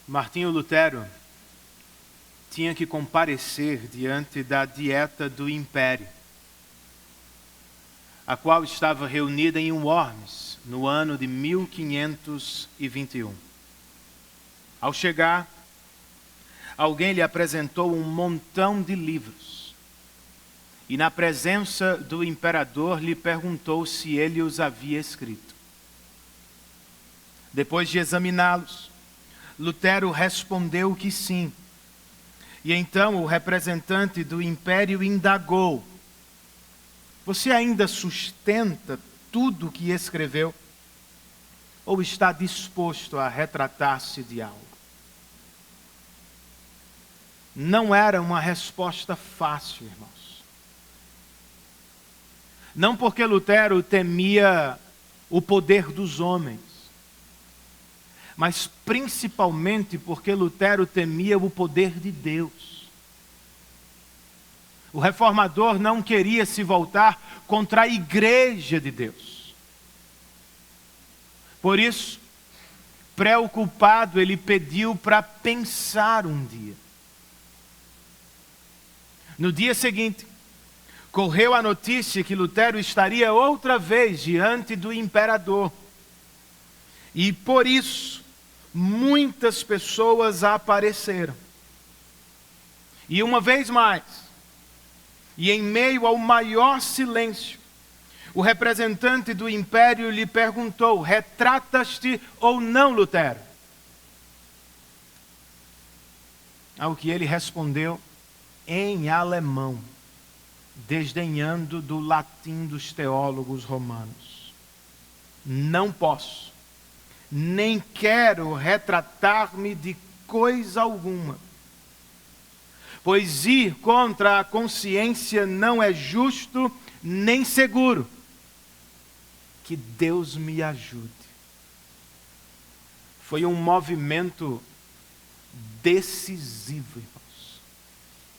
Martinho Lutero tinha que comparecer diante da Dieta do Império, a qual estava reunida em Worms no ano de 1521. Ao chegar, alguém lhe apresentou um montão de livros e, na presença do imperador, lhe perguntou se ele os havia escrito. Depois de examiná-los, Lutero respondeu que sim. E então o representante do império indagou: você ainda sustenta tudo o que escreveu? Ou está disposto a retratar-se de algo? Não era uma resposta fácil, irmãos. Não porque Lutero temia o poder dos homens, mas principalmente porque Lutero temia o poder de Deus. O reformador não queria se voltar contra a igreja de Deus. Por isso, preocupado, ele pediu para pensar um dia. No dia seguinte, correu a notícia que Lutero estaria outra vez diante do imperador. E por isso, muitas pessoas apareceram. E uma vez mais, e em meio ao maior silêncio, o representante do império lhe perguntou: retratas-te ou não, Lutero? Ao que ele respondeu em alemão, desdenhando do latim dos teólogos romanos: não posso, nem quero retratar-me de coisa alguma, pois ir contra a consciência não é justo nem seguro. Que Deus me ajude. Foi um movimento decisivo, irmãos,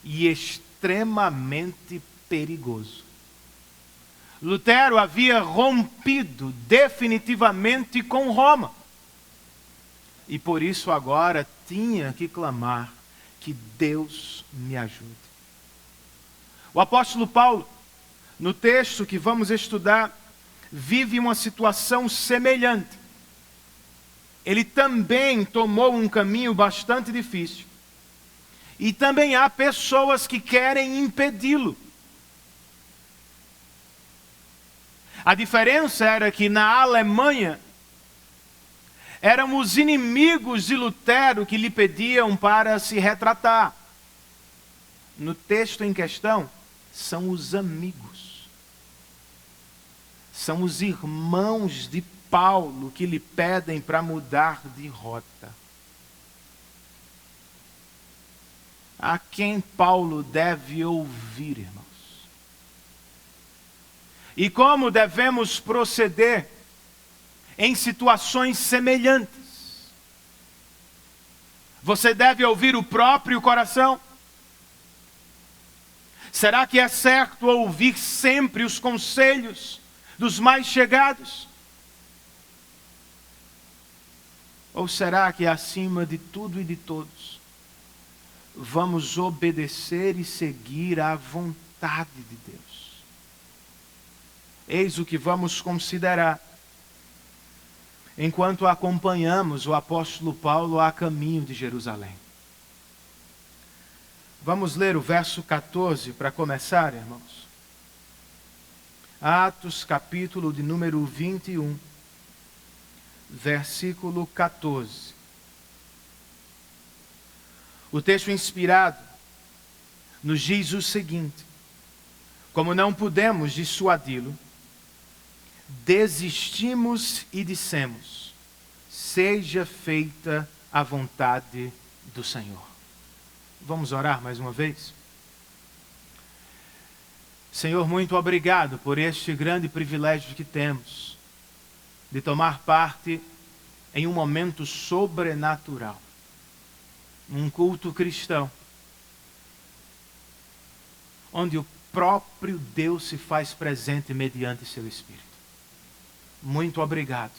e extremamente perigoso. Lutero havia rompido definitivamente com Roma. E por isso agora tinha que clamar: que Deus me ajude. O apóstolo Paulo, no texto que vamos estudar, vive uma situação semelhante. Ele também tomou um caminho bastante difícil. E também há pessoas que querem impedi-lo. A diferença era que na Alemanha, eram os inimigos de Lutero que lhe pediam para se retratar. No texto em questão, são os amigos. São os irmãos de Paulo que lhe pedem para mudar de rota. A quem Paulo deve ouvir, irmãos? E como devemos proceder em situações semelhantes? Você deve ouvir o próprio coração? Será que é certo ouvir sempre os conselhos dos mais chegados? Ou será que acima de tudo e de todos, vamos obedecer e seguir à vontade de Deus? Eis o que vamos considerar enquanto acompanhamos o apóstolo Paulo a caminho de Jerusalém. Vamos ler o verso 14 para começar, irmãos. Atos, capítulo de número 21, versículo 14. O texto inspirado nos diz o seguinte: como não pudemos dissuadi-lo, desistimos e dissemos: seja feita a vontade do Senhor. Vamos orar mais uma vez? Senhor, muito obrigado por este grande privilégio que temos de tomar parte em um momento sobrenatural, um culto cristão, onde o próprio Deus se faz presente mediante seu Espírito. Muito obrigado.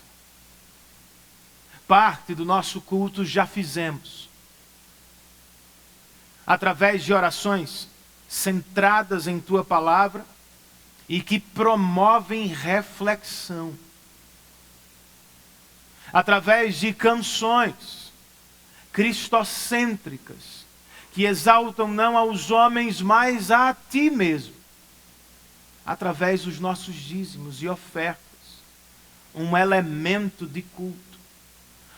parte do nosso culto já fizemos. Através de orações centradas em Tua Palavra e que promovem reflexão. Através de canções cristocêntricas que exaltam não aos homens, mas a Ti mesmo. Através dos nossos dízimos e ofertas. Um elemento de culto,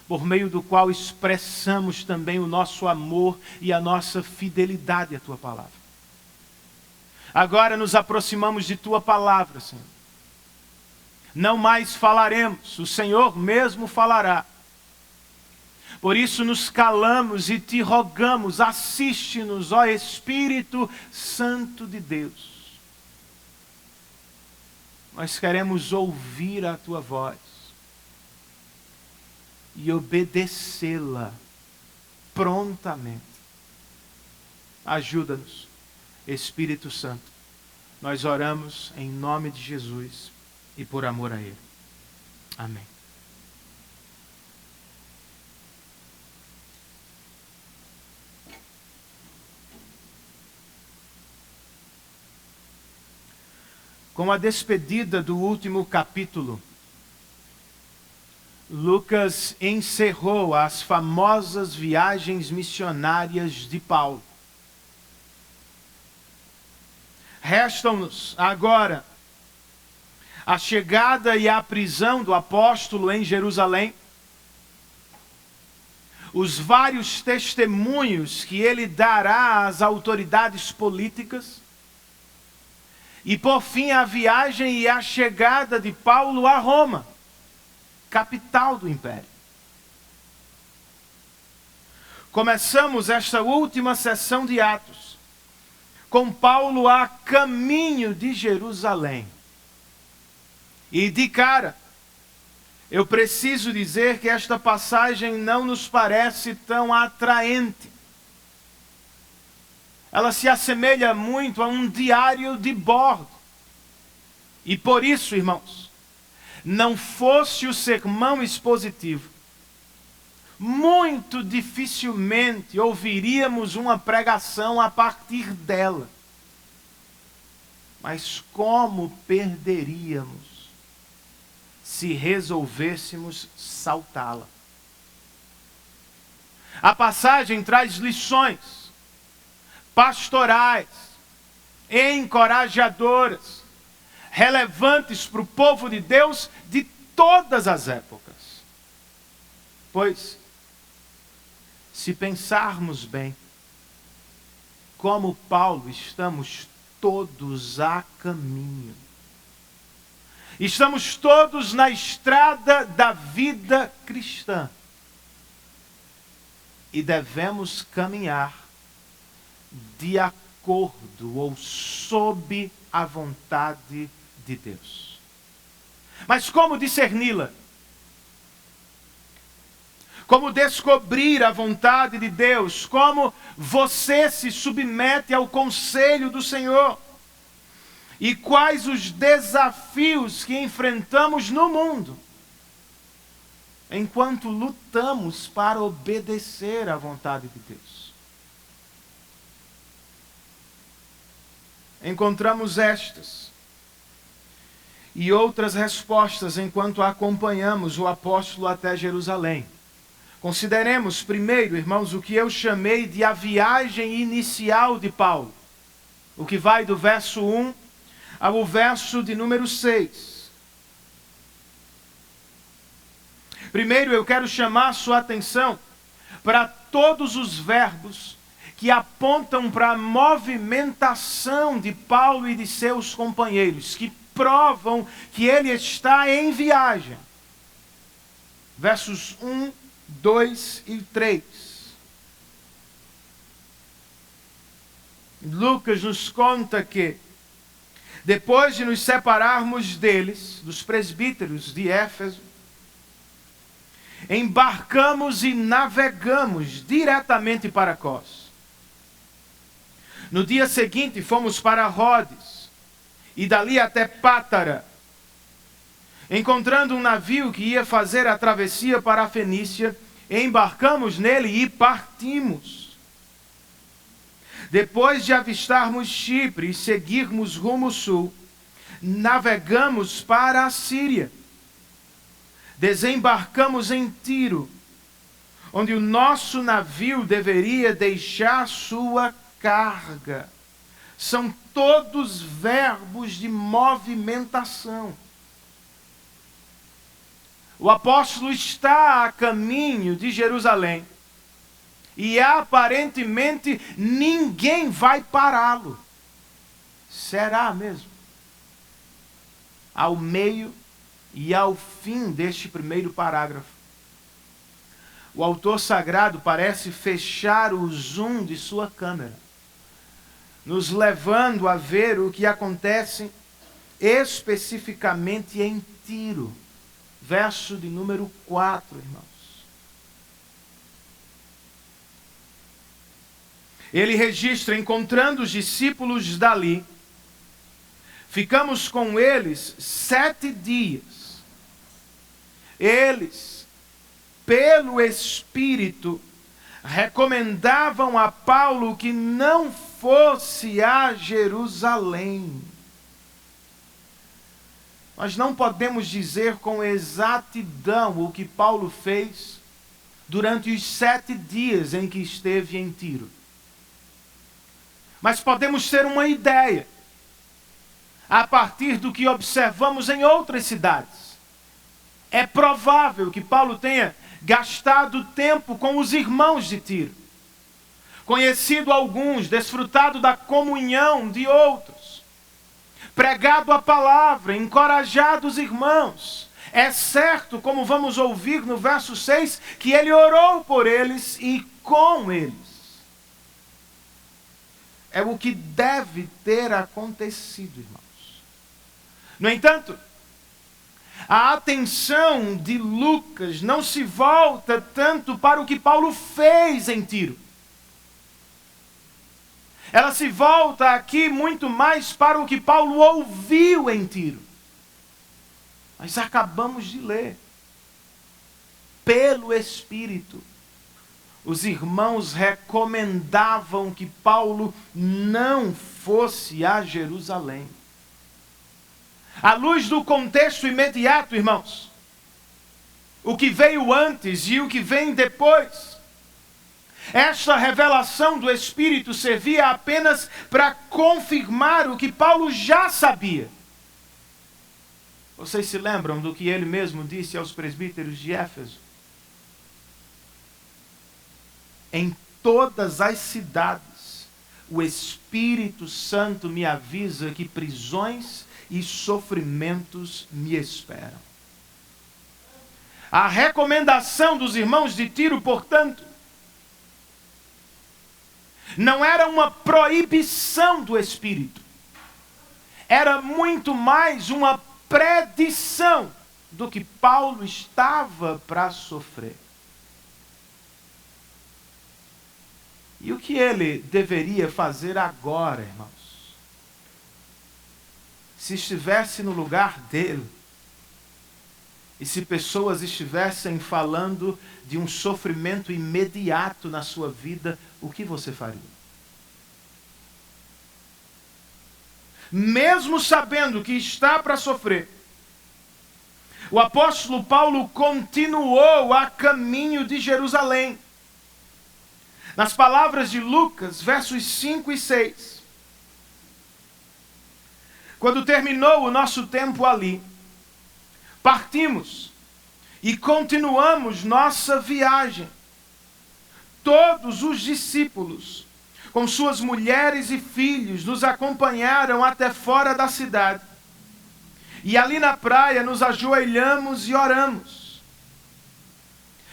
por meio do qual expressamos também o nosso amor e a nossa fidelidade à Tua Palavra. Agora nos aproximamos de Tua Palavra, Senhor. Não mais falaremos, o Senhor mesmo falará. Por isso nos calamos e Te rogamos, assiste-nos, ó Espírito Santo de Deus. Nós queremos ouvir a Tua voz e obedecê-la prontamente. Ajuda-nos, Espírito Santo. Nós oramos em nome de Jesus e por amor a Ele. Amém. Com a despedida do último capítulo, Lucas encerrou as famosas viagens missionárias de Paulo. Restam-nos agora a chegada e a prisão do apóstolo em Jerusalém, os vários testemunhos que ele dará às autoridades políticas, e por fim a viagem e a chegada de Paulo a Roma, capital do império. Começamos esta última sessão de Atos com Paulo a caminho de Jerusalém. E de cara, eu preciso dizer que esta passagem não nos parece tão atraente. Ela se assemelha muito a um diário de bordo. E por isso, irmãos, não fosse o sermão expositivo, muito dificilmente ouviríamos uma pregação a partir dela. Mas como perderíamos se resolvêssemos saltá-la? A passagem traz lições pastorais, encorajadoras, relevantes para o povo de Deus de todas as épocas. Pois, se pensarmos bem, como Paulo, estamos todos a caminho. Estamos todos na estrada da vida cristã. E devemos caminhar de acordo ou sob a vontade de Deus. Mas como discerni-la? Como descobrir a vontade de Deus? Como você se submete ao conselho do Senhor? E quais os desafios que enfrentamos no mundo enquanto lutamos para obedecer à vontade de Deus? Encontramos estas e outras respostas enquanto acompanhamos o apóstolo até Jerusalém. Consideremos primeiro, irmãos, o que eu chamei de a viagem inicial de Paulo, o que vai do verso 1 ao verso de número 6. Primeiro, eu quero chamar a sua atenção para todos os verbos que apontam para a movimentação de Paulo e de seus companheiros, que provam que ele está em viagem. Versos 1, 2 e 3. Lucas nos conta que, depois de nos separarmos deles, dos presbíteros de Éfeso, embarcamos e navegamos diretamente para Cós. No dia seguinte fomos para Rhodes, e dali até Pátara. encontrando um navio que ia fazer a travessia para a Fenícia, embarcamos nele e partimos. Depois de avistarmos Chipre e seguirmos rumo sul, navegamos para a Síria. Desembarcamos em Tiro, onde o nosso navio deveria deixar sua carga. São todos verbos de movimentação. O apóstolo está a caminho de Jerusalém e aparentemente ninguém vai pará-lo. Será mesmo? Ao meio e ao fim deste primeiro parágrafo, o autor sagrado parece fechar o zoom de sua câmera, nos levando a ver o que acontece especificamente em Tiro. Verso de número 4, irmãos. Ele registra: encontrando os discípulos dali, ficamos com eles 7 dias. Eles, pelo Espírito, recomendavam a Paulo que não fosse a Jerusalém. Nós não podemos dizer com exatidão o que Paulo fez durante os 7 dias em que esteve em Tiro. Mas podemos ter uma ideia a partir do que observamos em outras cidades. É provável que Paulo tenha gastado tempo com os irmãos de Tiro, conhecido alguns, desfrutado da comunhão de outros, pregado a palavra, encorajado os irmãos. É certo, como vamos ouvir no verso 6, que ele orou por eles e com eles. É o que deve ter acontecido, irmãos. No entanto, a atenção de Lucas não se volta tanto para o que Paulo fez em Tiro. Ela se volta aqui muito mais para o que Paulo ouviu em Tiro. Nós acabamos de ler. Pelo Espírito, os irmãos recomendavam que Paulo não fosse a Jerusalém. À luz do contexto imediato, irmãos, o que veio antes e o que vem depois, esta revelação do Espírito servia apenas para confirmar o que Paulo já sabia. Vocês se lembram do que ele mesmo disse aos presbíteros de Éfeso? Em todas as cidades, o Espírito Santo me avisa que prisões e sofrimentos me esperam. A recomendação dos irmãos de Tiro, portanto, não era uma proibição do Espírito. Era muito mais uma predição do que Paulo estava para sofrer. E o que ele deveria fazer agora, irmãos? Se estivesse no lugar dele, e se pessoas estivessem falando de um sofrimento imediato na sua vida, o que você faria? Mesmo sabendo que está para sofrer, o apóstolo Paulo continuou a caminho de Jerusalém. Nas palavras de Lucas, versos 5 e 6. Quando terminou o nosso tempo ali, partimos e continuamos nossa viagem. Todos os discípulos, com suas mulheres e filhos, nos acompanharam até fora da cidade. E ali na praia nos ajoelhamos e oramos.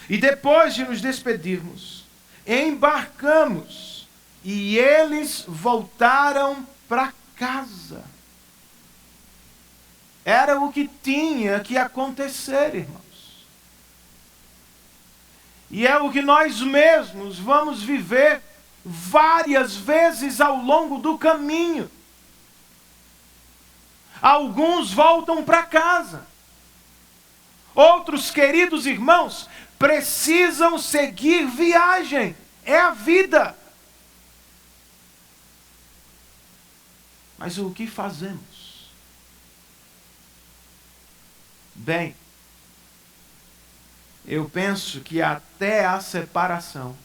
E depois de nos despedirmos, embarcamos e eles voltaram para casa. Era o que tinha que acontecer, irmãos. E é o que nós mesmos vamos viver várias vezes ao longo do caminho. Alguns voltam para casa. Outros queridos irmãos precisam seguir viagem. É a vida. Mas o que fazemos? Bem, eu penso que até a separação,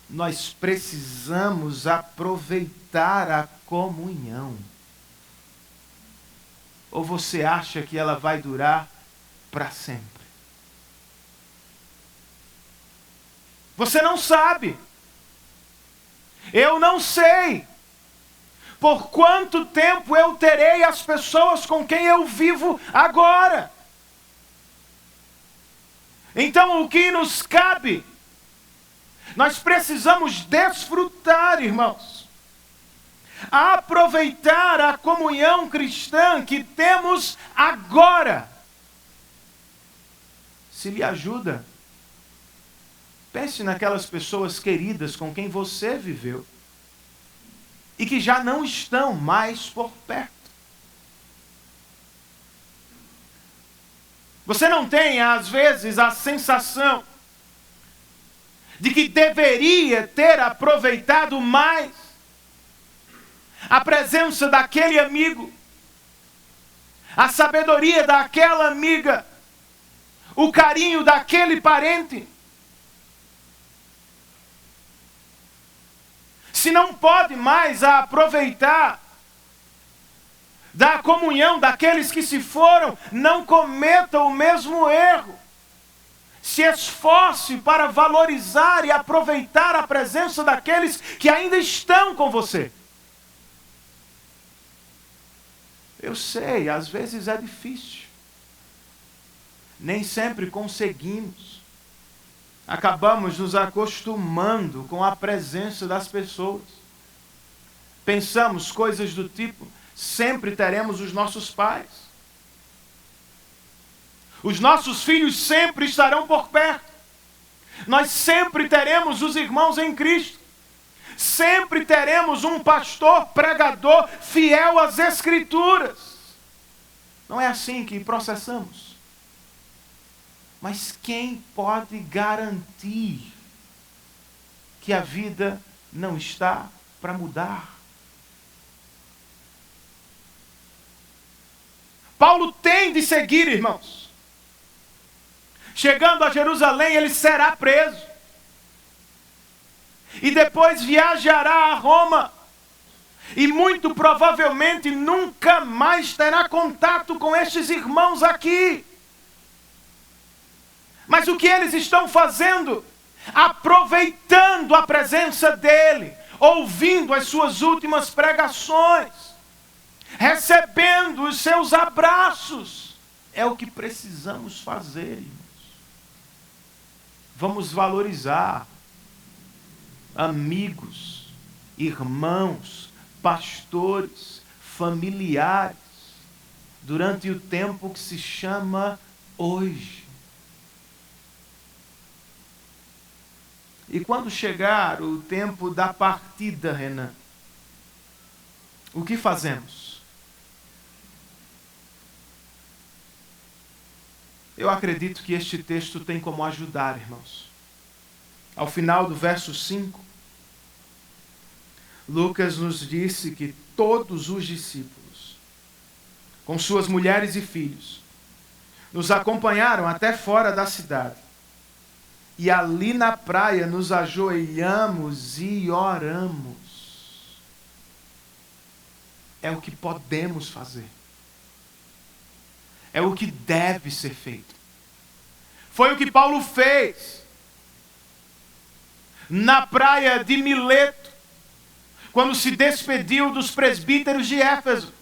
nós precisamos aproveitar a comunhão. Ou você acha que ela vai durar para sempre? Você não sabe. Eu não sei por quanto tempo eu terei as pessoas com quem eu vivo agora. Então, o que nos cabe? Nós precisamos desfrutar, irmãos, aproveitar a comunhão cristã que temos agora. Se lhe ajuda, pense naquelas pessoas queridas com quem você viveu e que já não estão mais por perto. Você não tem, às vezes, a sensação de que deveria ter aproveitado mais a presença daquele amigo, a sabedoria daquela amiga, o carinho daquele parente? Se não pode mais aproveitar da comunhão daqueles que se foram, não cometa o mesmo erro. Se esforce para valorizar e aproveitar a presença daqueles que ainda estão com você. Eu sei, às vezes é difícil. Nem sempre conseguimos. Acabamos nos acostumando com a presença das pessoas. Pensamos coisas do tipo: sempre teremos os nossos pais. Os nossos filhos sempre estarão por perto. Nós sempre teremos os irmãos em Cristo. Sempre teremos um pastor, pregador, fiel às Escrituras. Não é assim que processamos. Mas quem pode garantir que a vida não está para mudar? Paulo tem de seguir, irmãos. Chegando a Jerusalém, ele será preso. E depois viajará a Roma. E muito provavelmente nunca mais terá contato com estes irmãos aqui. Mas o que eles estão fazendo? Aproveitando a presença dele, ouvindo as suas últimas pregações, recebendo os seus abraços. É o que precisamos fazer, irmãos. Vamos valorizar amigos, irmãos, pastores, familiares, durante o tempo que se chama hoje. E quando chegar o tempo da partida, Renan, o que fazemos? Eu acredito que este texto tem como ajudar, irmãos. Ao final do verso 5, Lucas nos disse que todos os discípulos, com suas mulheres e filhos, nos acompanharam até fora da cidade. E ali na praia nos ajoelhamos e oramos. É o que podemos fazer. É o que deve ser feito. Foi o que Paulo fez na praia de Mileto, quando se despediu dos presbíteros de Éfeso.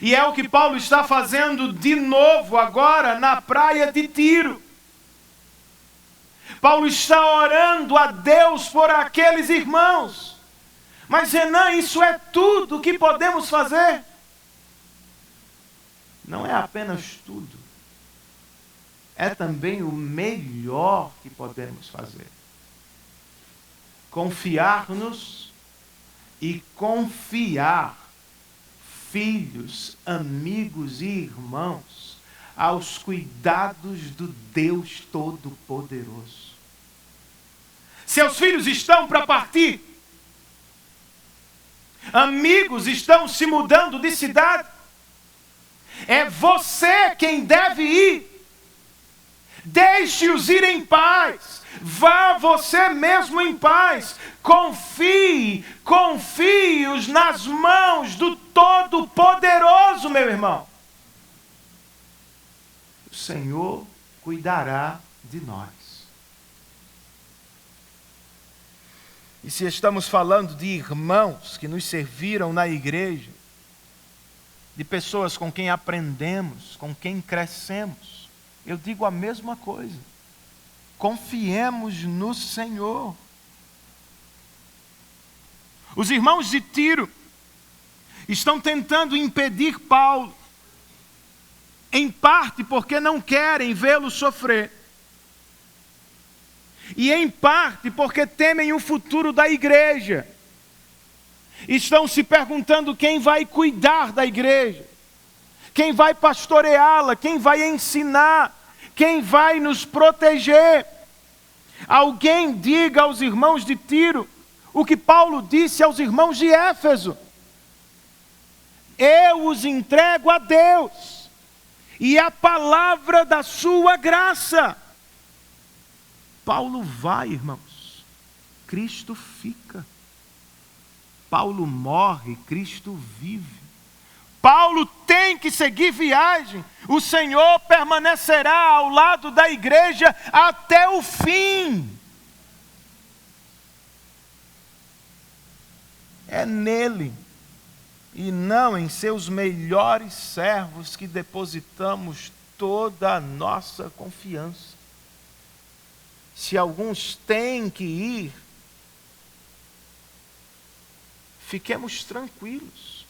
E é o que Paulo está fazendo de novo agora na praia de Tiro. Paulo está orando a Deus por aqueles irmãos. Mas Renan, isso é tudo que podemos fazer? Não é apenas tudo. É também o melhor que podemos fazer. Confiar-nos e confiar filhos, amigos e irmãos aos cuidados do Deus Todo-Poderoso. Seus filhos estão para partir. Amigos estão se mudando de cidade. É você quem deve ir. Deixe-os ir em paz. Vá você mesmo em paz. Confie-os nas mãos do Todo-Poderoso, meu irmão. O Senhor cuidará de nós. E se estamos falando de irmãos que nos serviram na igreja, de pessoas com quem aprendemos, com quem crescemos, eu digo a mesma coisa. Confiemos no Senhor. Os irmãos de Tiro estão tentando impedir Paulo, em parte porque não querem vê-lo sofrer, e em parte porque temem o futuro da igreja. Estão se perguntando quem vai cuidar da igreja, quem vai pastoreá-la, quem vai ensinar, quem vai nos proteger. Alguém diga aos irmãos de Tiro o que Paulo disse aos irmãos de Éfeso: eu os entrego a Deus e a palavra da sua graça. Paulo vai, irmãos, Cristo fica. Paulo morre, Cristo vive. Paulo tem que seguir viagem. O Senhor permanecerá ao lado da igreja até o fim. É nele e não em seus melhores servos que depositamos toda a nossa confiança. Se alguns têm que ir, fiquemos tranquilos.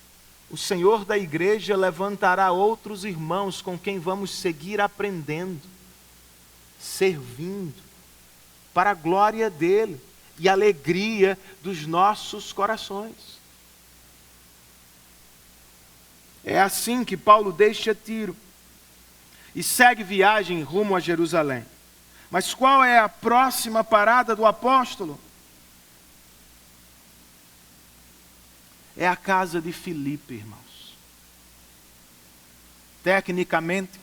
O Senhor da igreja levantará outros irmãos com quem vamos seguir aprendendo, servindo, para a glória dele e alegria dos nossos corações. É assim que Paulo deixa Tiro e segue viagem rumo a Jerusalém. Mas qual é a próxima parada do apóstolo? É a casa de Filipe, irmãos. Tecnicamente,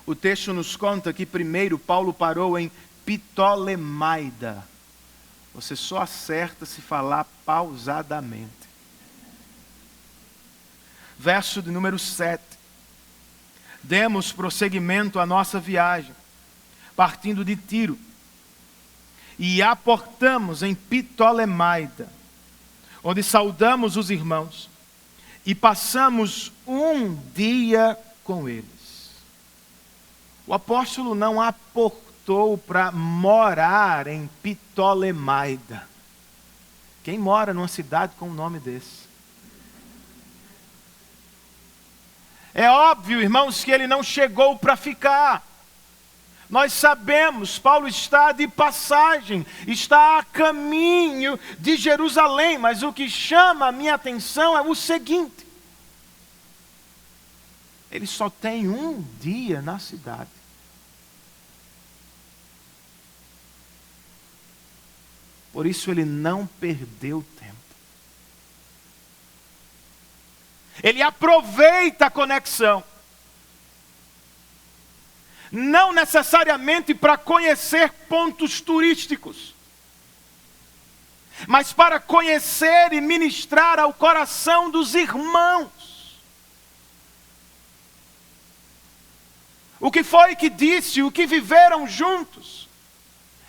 o texto nos conta que primeiro Paulo parou em Ptolemaida. Você só acerta se falar pausadamente. Verso de número 7. Demos prosseguimento à nossa viagem, partindo de Tiro, e aportamos em Ptolemaida, onde saudamos os irmãos e passamos um dia com eles. O apóstolo não aportou para morar em Ptolemaida. Quem mora numa cidade com um nome desse? É óbvio, irmãos, que ele não chegou para ficar. Nós sabemos, Paulo está de passagem, está a caminho de Jerusalém, mas o que chama a minha atenção é o seguinte: ele só tem um dia na cidade. Por isso ele não perdeu tempo. Ele aproveita a conexão. Não necessariamente para conhecer pontos turísticos, mas para conhecer e ministrar ao coração dos irmãos. O que foi que disse, o que viveram juntos,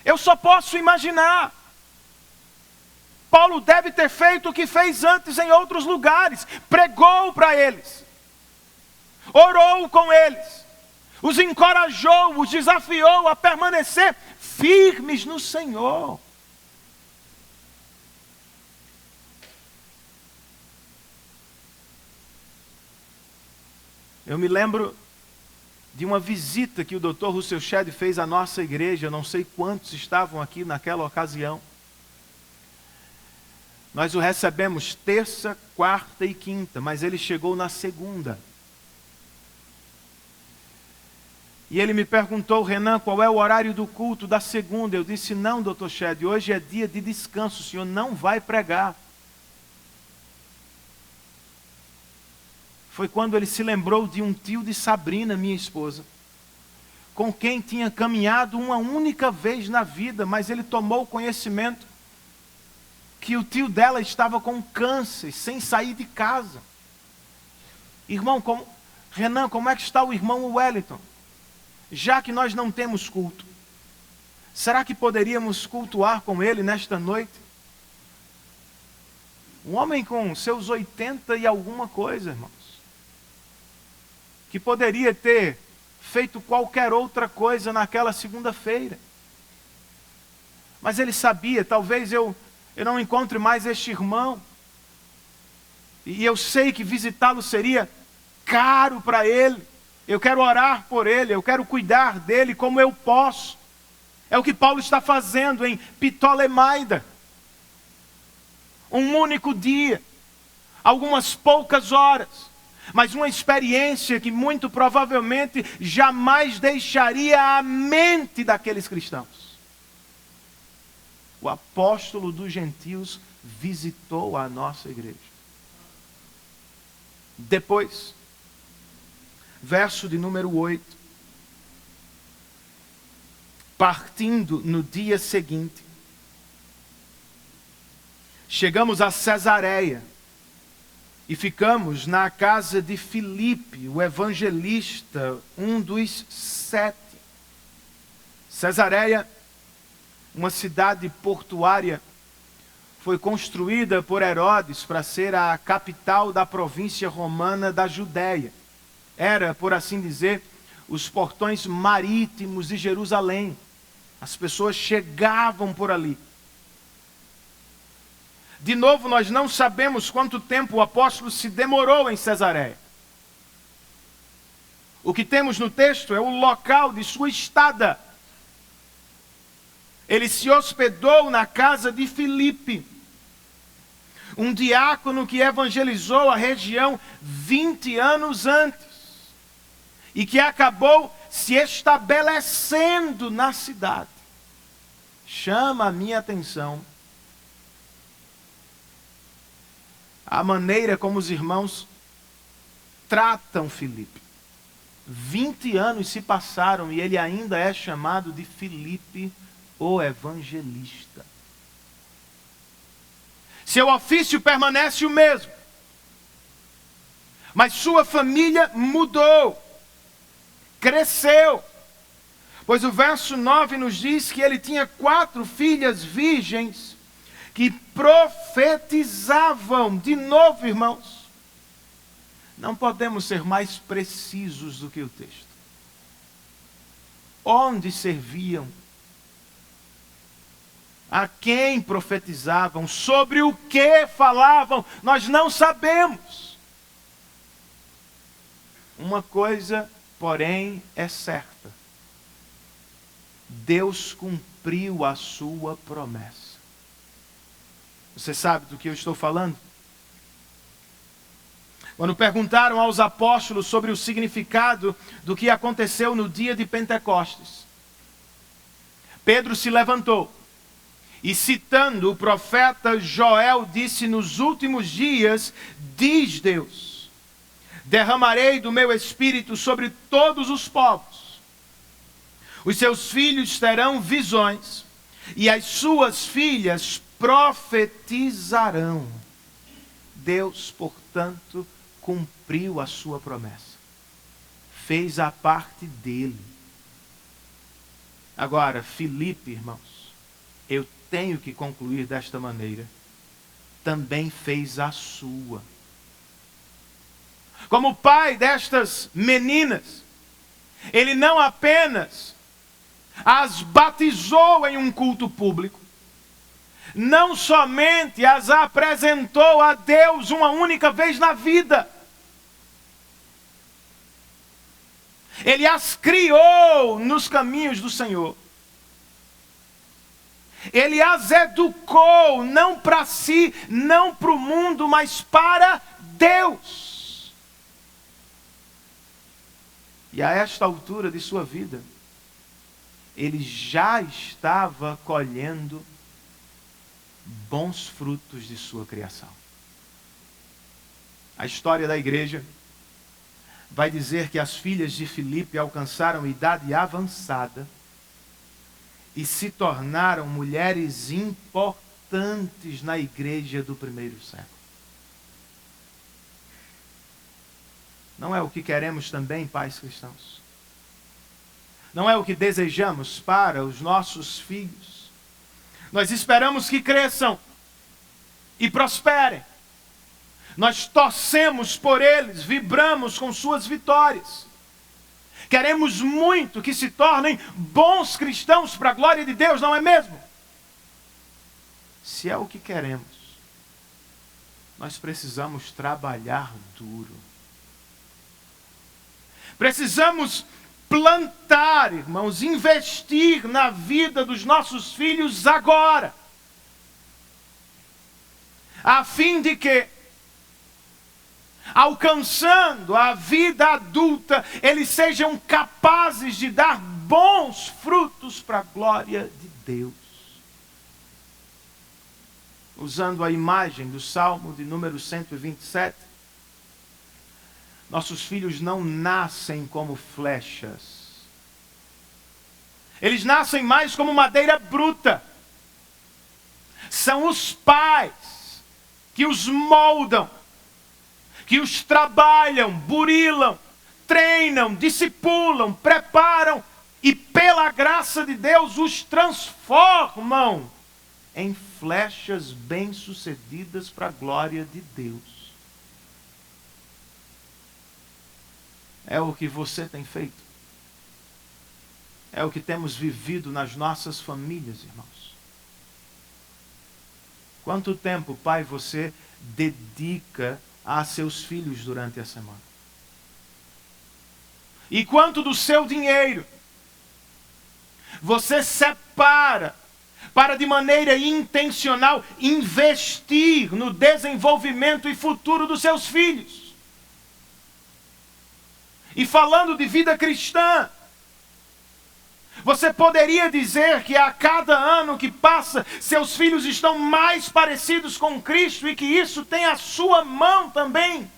eu só posso imaginar. Paulo deve ter feito o que fez antes em outros lugares, pregou para eles, orou com eles, os encorajou, os desafiou a permanecer firmes no Senhor. Eu me lembro de uma visita que o Dr. Russell Shedd fez à nossa igreja, não sei quantos estavam aqui naquela ocasião. Nós o recebemos terça, quarta e quinta, mas ele chegou na segunda. E ele me perguntou: Renan, qual é o horário do culto da segunda? Eu disse: não, doutor Shed, hoje é dia de descanso, o senhor não vai pregar. Foi quando ele se lembrou de um tio de Sabrina, minha esposa, com quem tinha caminhado uma única vez na vida, mas ele tomou conhecimento que o tio dela estava com câncer, sem sair de casa. Irmão, Renan, como é que está o irmão Wellington? Já que nós não temos culto, será que poderíamos cultuar com ele nesta noite? Um homem com seus 80 e alguma coisa, irmãos, que poderia ter feito qualquer outra coisa naquela segunda-feira. Mas ele sabia: talvez eu não encontre mais este irmão. E eu sei que visitá-lo seria caro para ele. Eu quero orar por ele, eu quero cuidar dele como eu posso. É o que Paulo está fazendo em Ptolemaida. Um único dia, algumas poucas horas, mas uma experiência que muito provavelmente jamais deixaria a mente daqueles cristãos. O apóstolo dos gentios visitou a nossa igreja. Depois, verso de número 8. Partindo no dia seguinte, chegamos a Cesareia e ficamos na casa de Filipe, o evangelista, um dos 7. Cesareia, uma cidade portuária, foi construída por Herodes para ser a capital da província romana da Judéia. Era, por assim dizer, os portões marítimos de Jerusalém. As pessoas chegavam por ali. De novo, nós não sabemos quanto tempo o apóstolo se demorou em Cesareia. O que temos no texto é o local de sua estada. Ele se hospedou na casa de Filipe, um diácono que evangelizou a região 20 anos antes e que acabou se estabelecendo na cidade. Chama a minha atenção a maneira como os irmãos tratam Filipe. 20 anos se passaram e ele ainda é chamado de Filipe, o evangelista. Seu ofício permanece o mesmo, mas sua família mudou, cresceu, pois o verso 9 nos diz que ele tinha 4 filhas virgens que profetizavam. De novo, irmãos, não podemos ser mais precisos do que o texto. Onde serviam? A quem profetizavam? Sobre o que falavam? Nós não sabemos. Uma coisa, porém, é certa: Deus cumpriu a sua promessa. Você sabe do que eu estou falando? Quando perguntaram aos apóstolos sobre o significado do que aconteceu no dia de Pentecostes, Pedro se levantou e, citando o profeta Joel, disse: nos últimos dias, diz Deus, derramarei do meu espírito sobre todos os povos. Os seus filhos terão visões e as suas filhas profetizarão. Deus, portanto, cumpriu a sua promessa. Fez a parte dele. Agora, Filipe, irmãos, eu tenho que concluir desta maneira, também fez a sua. Como pai destas meninas, ele não apenas as batizou em um culto público, não somente as apresentou a Deus uma única vez na vida, ele as criou nos caminhos do Senhor. Ele as educou, não para si, não para o mundo, mas para Deus. E a esta altura de sua vida, ele já estava colhendo bons frutos de sua criação. A história da igreja vai dizer que as filhas de Filipe alcançaram idade avançada e se tornaram mulheres importantes na igreja do primeiro século. Não é o que queremos também, pais cristãos? Não é o que desejamos para os nossos filhos? Nós esperamos que cresçam e prosperem. Nós torcemos por eles, vibramos com suas vitórias. Queremos muito que se tornem bons cristãos para a glória de Deus, não é mesmo? Se é o que queremos, nós precisamos trabalhar duro. Precisamos plantar, irmãos, investir na vida dos nossos filhos agora, a fim de que, alcançando a vida adulta, eles sejam capazes de dar bons frutos para a glória de Deus. Usando a imagem do Salmo de número 127, nossos filhos não nascem como flechas. Eles nascem mais como madeira bruta. São os pais que os moldam, que os trabalham, burilam, treinam, discipulam, preparam e pela graça de Deus os transformam em flechas bem-sucedidas para a glória de Deus. É o que você tem feito. É o que temos vivido nas nossas famílias, irmãos. Quanto tempo, pai, você dedica a seus filhos durante a semana? E quanto do seu dinheiro você separa para, de maneira intencional, investir no desenvolvimento e futuro dos seus filhos? E falando de vida cristã, você poderia dizer que a cada ano que passa, seus filhos estão mais parecidos com Cristo e que isso tem a sua mão também?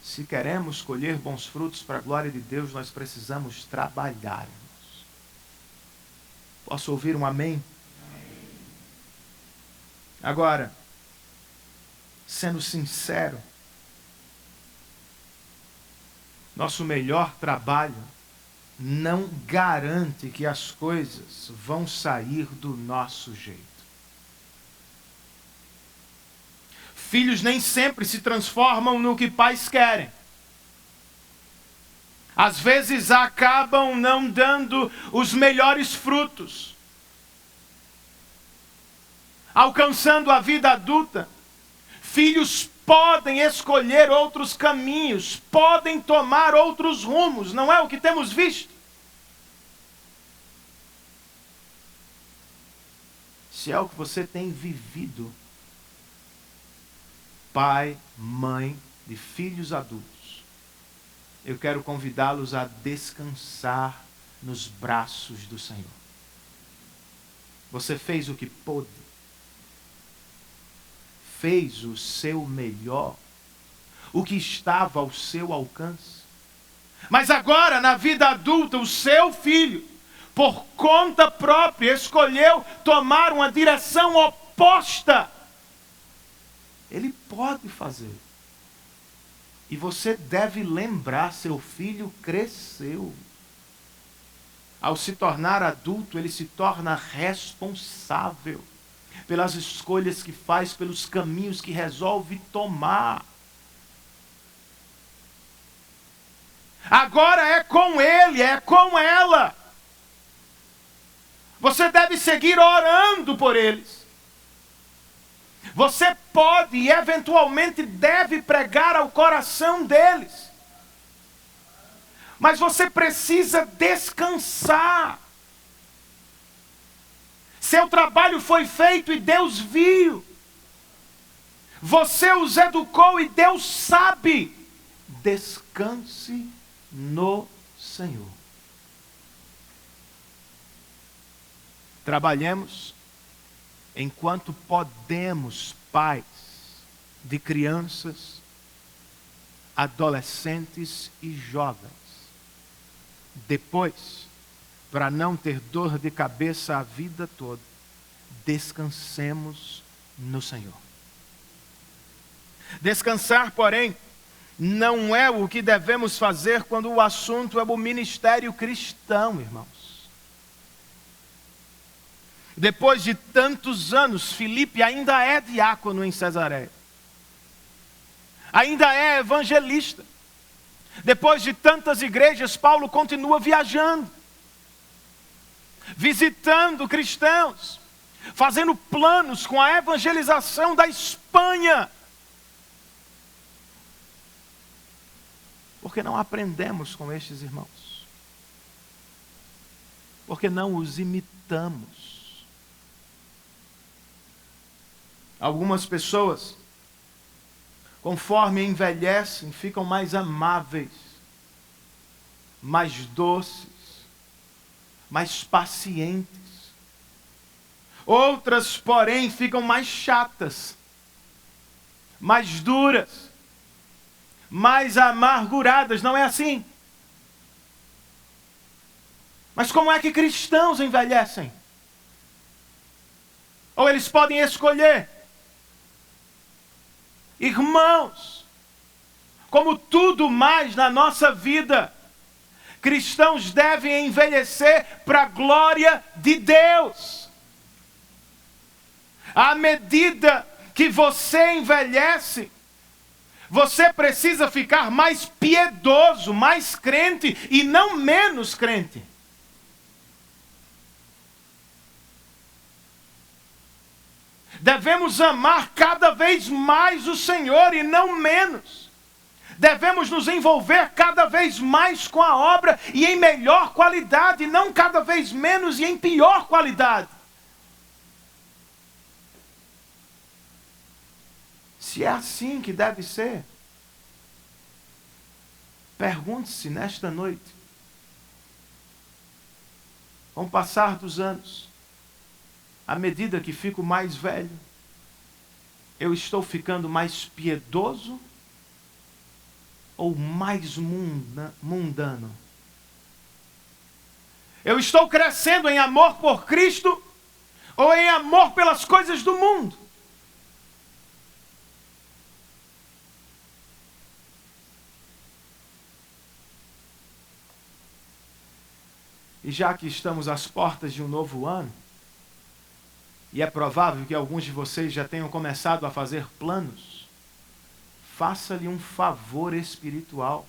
Se queremos colher bons frutos para a glória de Deus, nós precisamos trabalhar, irmãos. Posso ouvir um amém? Agora, sendo sincero, nosso melhor trabalho não garante que as coisas vão sair do nosso jeito. Filhos nem sempre se transformam no que pais querem. Às vezes acabam não dando os melhores frutos. Alcançando a vida adulta, filhos podem escolher outros caminhos, podem tomar outros rumos, não é o que temos visto? Se é o que você tem vivido, pai, mãe de filhos adultos, eu quero convidá-los a descansar nos braços do Senhor. Você fez o que pôde. Fez o seu melhor, o que estava ao seu alcance. Mas agora, na vida adulta, o seu filho, por conta própria, escolheu tomar uma direção oposta. Ele pode fazer. E você deve lembrar, seu filho cresceu. Ao se tornar adulto, ele se torna responsável pelas escolhas que faz, pelos caminhos que resolve tomar. Agora é com ele, é com ela. Você deve seguir orando por eles. Você pode e eventualmente deve pregar ao coração deles. Mas você precisa descansar. Seu trabalho foi feito e Deus viu. você os educou e Deus sabe. Descanse no Senhor. Trabalhemos enquanto podemos, pais de crianças, adolescentes e jovens. Depois, para não ter dor de cabeça a vida toda, descansemos no Senhor. Descansar, porém, não é o que devemos fazer quando o assunto é o ministério cristão, irmãos. Depois de tantos anos, Filipe ainda é diácono em Cesareia. Ainda é evangelista. Depois de tantas igrejas, Paulo continua viajando, visitando cristãos, fazendo planos com a evangelização da Espanha. Porque não aprendemos com estes irmãos? Porque não os imitamos? Algumas pessoas, conforme envelhecem, ficam mais amáveis, mais doces, mais pacientes. Outras, porém, ficam mais chatas, mais duras, mais amarguradas. Não é assim? Mas como é que cristãos envelhecem? Ou eles podem escolher? Irmãos, como tudo mais na nossa vida, cristãos devem envelhecer para a glória de Deus. À medida que você envelhece, você precisa ficar mais piedoso, mais crente e não menos crente. Devemos amar cada vez mais o Senhor e não menos. Devemos nos envolver cada vez mais com a obra e em melhor qualidade, não cada vez menos e em pior qualidade. Se é assim que deve ser, pergunte-se nesta noite, com o passar dos anos, à medida que fico mais velho, eu estou ficando mais piedoso ou mais mundano? Eu estou crescendo em amor por Cristo ou em amor pelas coisas do mundo? E já que estamos às portas de um novo ano, e é provável que alguns de vocês já tenham começado a fazer planos, faça-lhe um favor espiritual.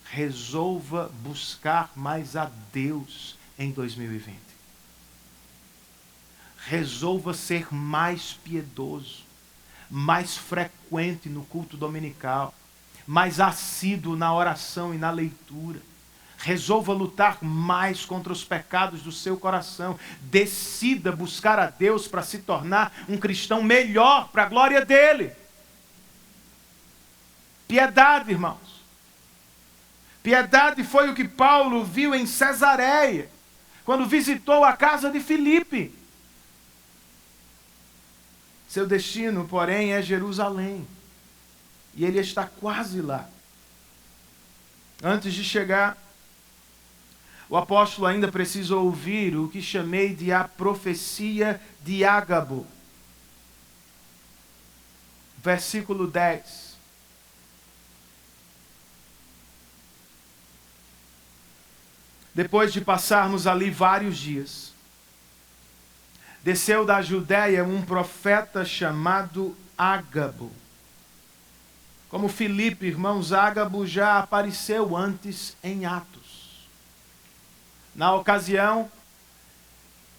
Resolva buscar mais a Deus em 2020. Resolva ser mais piedoso, mais frequente no culto dominical, mais assíduo na oração e na leitura. Resolva lutar mais contra os pecados do seu coração. Decida buscar a Deus para se tornar um cristão melhor para a glória dele. Piedade, irmãos. Piedade foi o que Paulo viu em Cesareia, quando visitou a casa de Filipe. Seu destino, porém, é Jerusalém. E ele está quase lá. Antes de chegar, o apóstolo ainda precisa ouvir o que chamei de a profecia de Ágabo. Versículo 10. Depois de passarmos ali vários dias, desceu da Judéia um profeta chamado Ágabo. Como Filipe, irmãos, Ágabo já apareceu antes em Atos. Na ocasião,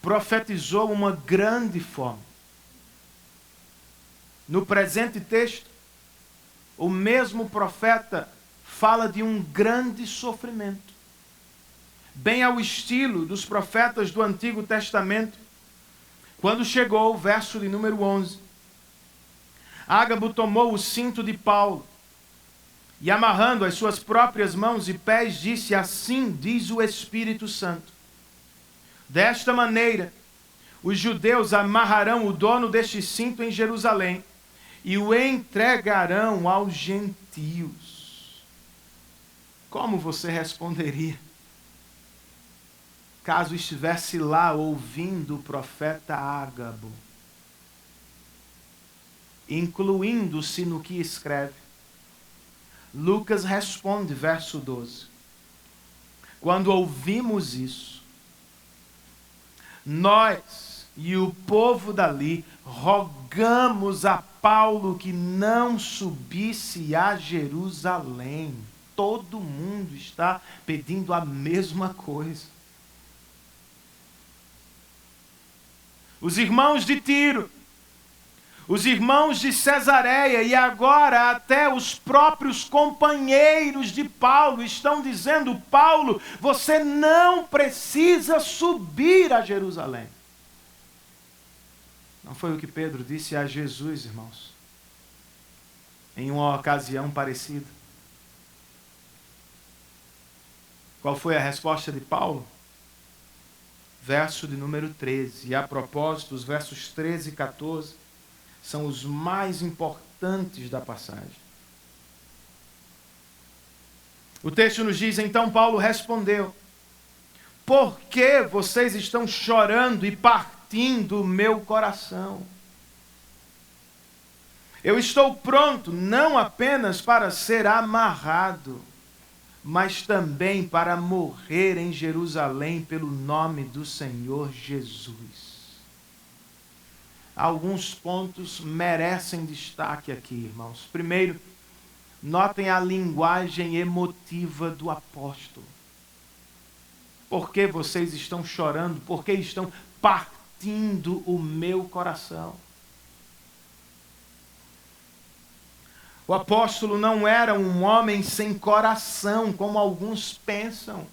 profetizou uma grande fome. No presente texto, o mesmo profeta fala de um grande sofrimento. Bem ao estilo dos profetas do Antigo Testamento, quando chegou o verso de número 11. Ágabo tomou o cinto de Paulo e, amarrando as suas próprias mãos e pés, disse: assim diz o Espírito Santo. Desta maneira, os judeus amarrarão o dono deste cinto em Jerusalém e o entregarão aos gentios. Como você responderia caso estivesse lá ouvindo o profeta Ágabo, incluindo-se no que escreve? Lucas responde, verso 12. Quando ouvimos isso, nós e o povo dali rogamos a Paulo que não subisse a Jerusalém. Todo mundo está pedindo a mesma coisa. Os irmãos de Tiro, os irmãos de Cesareia e agora até os próprios companheiros de Paulo estão dizendo: Paulo, você não precisa subir a Jerusalém. Não foi o que Pedro disse a Jesus, irmãos, em uma ocasião parecida? Qual foi a resposta de Paulo? Verso de número 13. E a propósito, os versos 13 e 14 são os mais importantes da passagem. O texto nos diz: então Paulo respondeu: por que vocês estão chorando e partindo o meu coração? Eu estou pronto não apenas para ser amarrado, mas também para morrer em Jerusalém pelo nome do Senhor Jesus. Alguns pontos merecem destaque aqui, irmãos. Primeiro, notem a linguagem emotiva do apóstolo. Por que vocês estão chorando? Por que estão partindo o meu coração? O apóstolo não era um homem sem coração, como alguns pensam.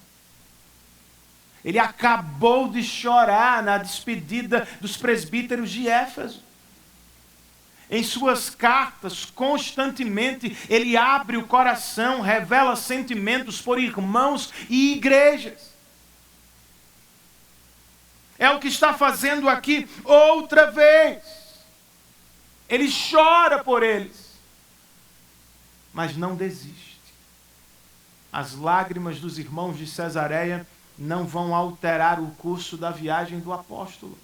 Ele acabou de chorar na despedida dos presbíteros de Éfeso. Em suas cartas, constantemente, ele abre o coração, revela sentimentos por irmãos e igrejas. É o que está fazendo aqui outra vez. Ele chora por eles, mas não desiste. As lágrimas dos irmãos de Cesareia não vão alterar o curso da viagem do apóstolo.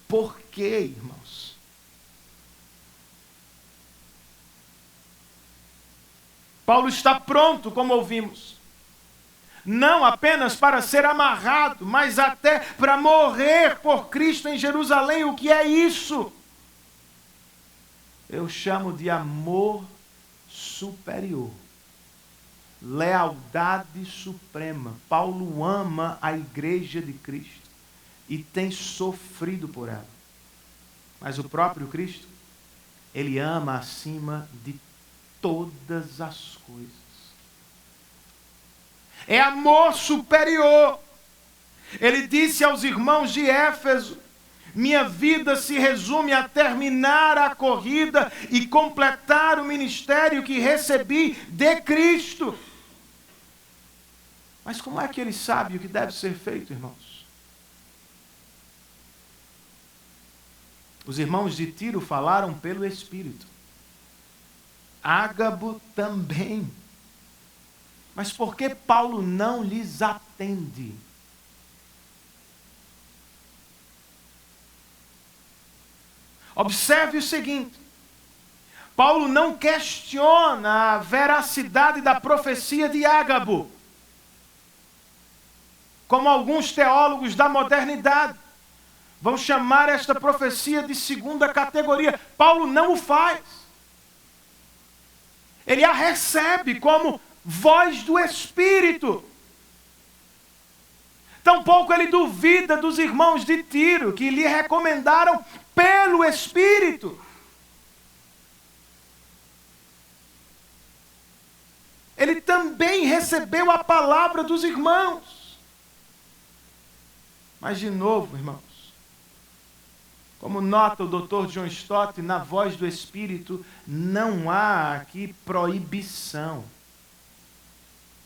Por quê, irmãos? Paulo está pronto, como ouvimos, não apenas para ser amarrado, mas até para morrer por Cristo em Jerusalém. O que é isso? Eu chamo de amor superior. Lealdade suprema. Paulo ama a igreja de Cristo e tem sofrido por ela. Mas o próprio Cristo, ele ama acima de todas as coisas. É amor superior. Ele disse aos irmãos de Éfeso: minha vida se resume a terminar a corrida e completar o ministério que recebi de Cristo. Mas como é que ele sabe o que deve ser feito, irmãos? Os irmãos de Tiro falaram pelo Espírito. Ágabo também. Mas por que Paulo não lhes atende? Observe o seguinte: Paulo não questiona a veracidade da profecia de Ágabo, como alguns teólogos da modernidade vão chamar esta profecia de segunda categoria. Paulo não o faz. Ele a recebe como voz do Espírito. Tampouco ele duvida dos irmãos de Tiro, que lhe recomendaram pelo Espírito. Ele também recebeu a palavra dos irmãos. Mas de novo, irmãos, Como nota o Dr. John Stott, na Voz do Espírito, não há aqui proibição.